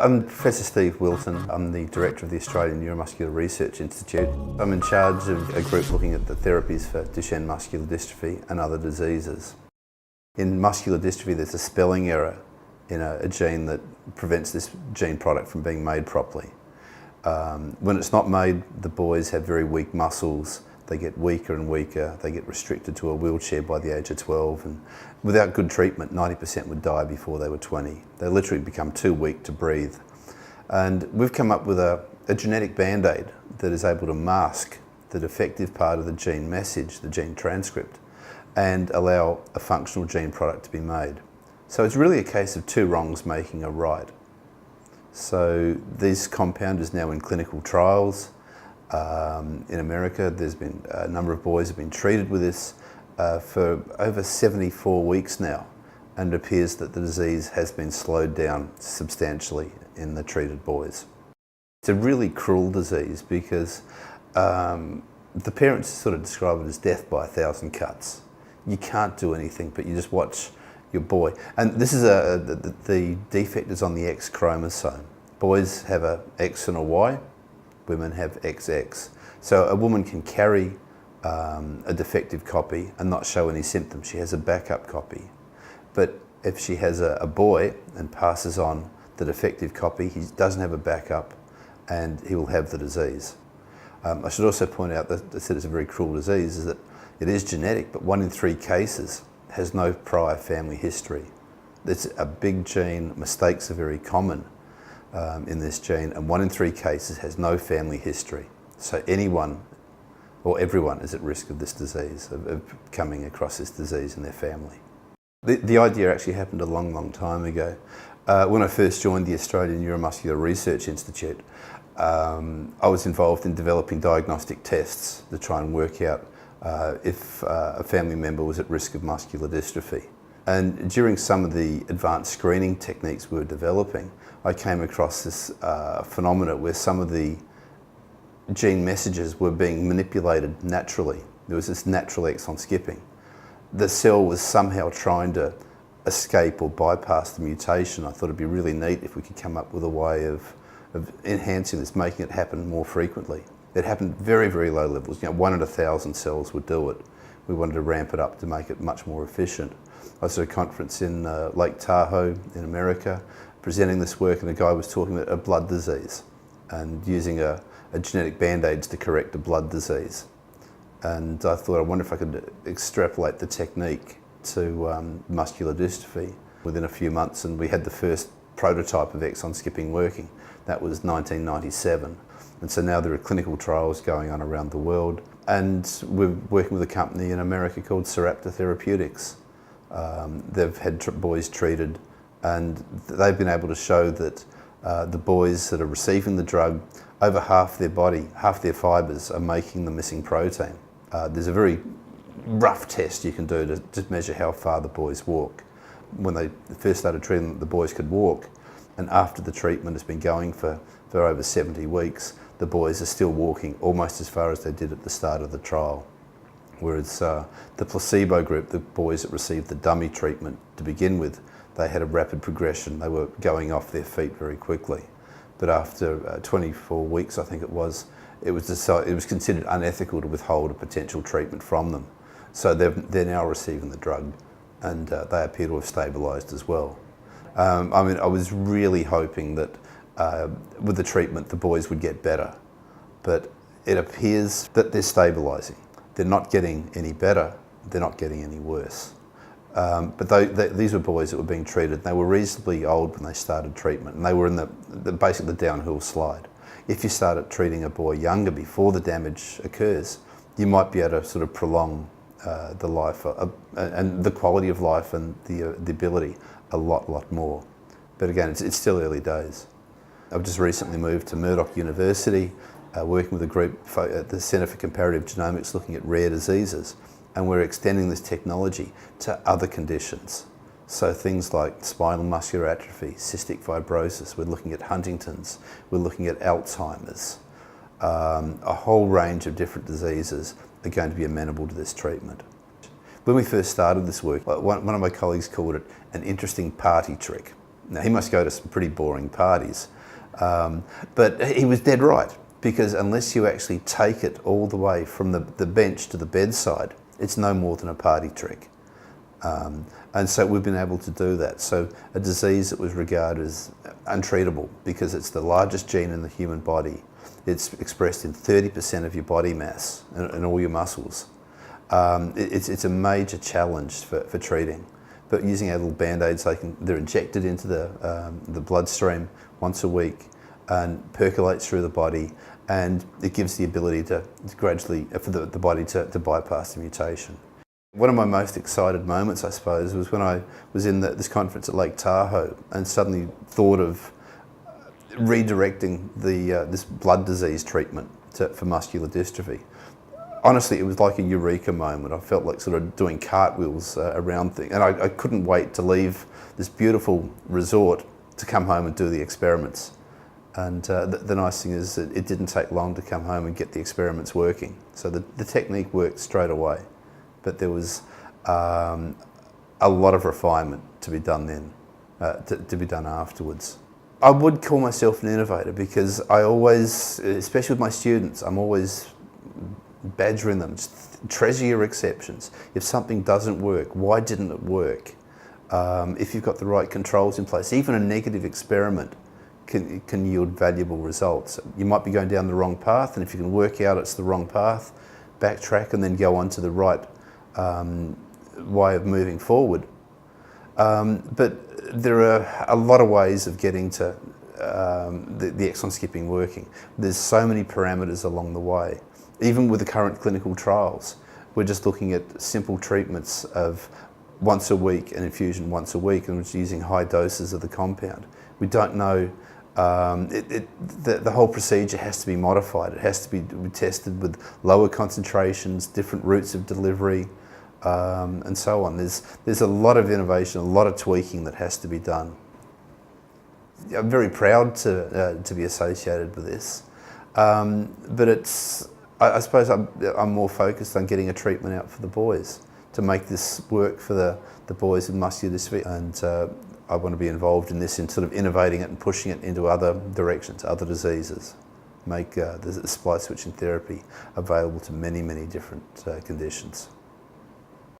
I'm Professor Steve Wilton. I'm the Director of the Australian Neuromuscular Research Institute. I'm in charge of a group looking at the therapies for Duchenne muscular dystrophy and other diseases. In muscular dystrophy, there's a spelling error in a gene that prevents this gene product from being made properly. When it's not made, the boys have very weak muscles. They get weaker and weaker. They get restricted to a wheelchair by the age of 12. And without good treatment, 90% would die before they were 20. They literally become too weak to breathe. And we've come up with a genetic band-aid that is able to mask the defective part of the gene message, the gene transcript, and allow a functional gene product to be made. So it's really a case of two wrongs making a right. So this compound is now in clinical trials. In America, there's been a number of boys have been treated with this for over 74 weeks now, and it appears that the disease has been slowed down substantially in the treated boys. It's a really cruel disease because the parents sort of describe it as death by 1,000 cuts. You can't do anything, but you just watch your boy. And this is the defect is on the X chromosome. Boys have a X and a Y. Women have XX. So a woman can carry a defective copy and not show any symptoms. She has a backup copy. But if she has a boy and passes on the defective copy, he doesn't have a backup and he will have the disease. I should also point out that I said it's a very cruel disease, is that it is genetic, but 1 in 3 cases has no prior family history. It's a big gene. Mistakes are very common in this gene, and 1 in 3 cases has no family history. So anyone or everyone is at risk of this disease, of coming across this disease in their family. The idea actually happened a long, long time ago. When I first joined the Australian Neuromuscular Research Institute, I was involved in developing diagnostic tests to try and work out if a family member was at risk of muscular dystrophy. And during some of the advanced screening techniques we were developing, I came across this phenomena where some of the gene messages were being manipulated naturally. There was this natural exon skipping. The cell was somehow trying to escape or bypass the mutation. I thought it'd be really neat if we could come up with a way of enhancing this, making it happen more frequently. It happened very, very low levels. 1 in 1,000 cells would do it. We wanted to ramp it up to make it much more efficient. I was at a conference in Lake Tahoe in America, presenting this work, and a guy was talking about a blood disease and using a genetic band-aids to correct a blood disease. And I thought, I wonder if I could extrapolate the technique to muscular dystrophy within a few months, and we had the first prototype of exon skipping working. That was 1997. And so now there are clinical trials going on around the world, and we're working with a company in America called Sarepta Therapeutics. They've had boys treated, and they've been able to show that the boys that are receiving the drug, over half their body, half their fibres are making the missing protein. There's a very rough test you can do to measure how far the boys walk. When they first started treating them, the boys could walk, and after the treatment has been going for over 70 weeks, the boys are still walking almost as far as they did at the start of the trial. Whereas the placebo group, the boys that received the dummy treatment to begin with, they had a rapid progression. They were going off their feet very quickly. But after 24 weeks, I think it was considered unethical to withhold a potential treatment from them. So they're now receiving the drug, and they appear to have stabilised as well. I mean, I was really hoping that with the treatment the boys would get better, but it appears that they're stabilising. They're not getting any better, they're not getting any worse. But these were boys that were being treated. They were reasonably old when they started treatment, and they were in basically the downhill slide. If you started treating a boy younger before the damage occurs, you might be able to sort of prolong the life and the quality of life and the ability a lot more. But again, it's still early days. I've just recently moved to Murdoch University, working with a group at the Centre for Comparative Genomics looking at rare diseases, and we're extending this technology to other conditions. So things like spinal muscular atrophy, cystic fibrosis, we're looking at Huntington's, we're looking at Alzheimer's. A whole range of different diseases are going to be amenable to this treatment. When we first started this work, one of my colleagues called it an interesting party trick. Now, he must go to some pretty boring parties, but he was dead right, because unless you actually take it all the way from the bench to the bedside, it's no more than a party trick. And so we've been able to do that. So a disease that was regarded as untreatable because it's the largest gene in the human body. It's expressed in 30% of your body mass and all your muscles. It's a major challenge for treating. But using our little band-aids, they're injected into the bloodstream once a week and percolates through the body, and it gives the ability to gradually, for the body to bypass the mutation. One of my most excited moments, I suppose, was when I was in this conference at Lake Tahoe and suddenly thought of redirecting this blood disease treatment for muscular dystrophy. Honestly, it was like a eureka moment. I felt like sort of doing cartwheels around things, and I couldn't wait to leave this beautiful resort to come home and do the experiments. And the nice thing is that it didn't take long to come home and get the experiments working. So the technique worked straight away. But there was a lot of refinement to be done then, to be done afterwards. I would call myself an innovator because I always, especially with my students, I'm always badgering them. Just treasure your exceptions. If something doesn't work, why didn't it work? If you've got the right controls in place, even a negative experiment can yield valuable results. You might be going down the wrong path, and if you can work out it's the wrong path, backtrack and then go on to the right way of moving forward. But there are a lot of ways of getting to the exon skipping working. There's so many parameters along the way. Even with the current clinical trials, we're just looking at simple treatments of once a week, an infusion once a week, and it's using high doses of the compound. We don't know, the whole procedure has to be modified. It has to be tested with lower concentrations, different routes of delivery, and so on. There's a lot of innovation, a lot of tweaking that has to be done. I'm very proud to be associated with this, but I suppose I'm more focused on getting a treatment out for the boys to make this work for the boys with muscular dystrophy, and I want to be involved in this, in sort of innovating it and pushing it into other directions, other diseases, make the splice switching therapy available to many, many different conditions.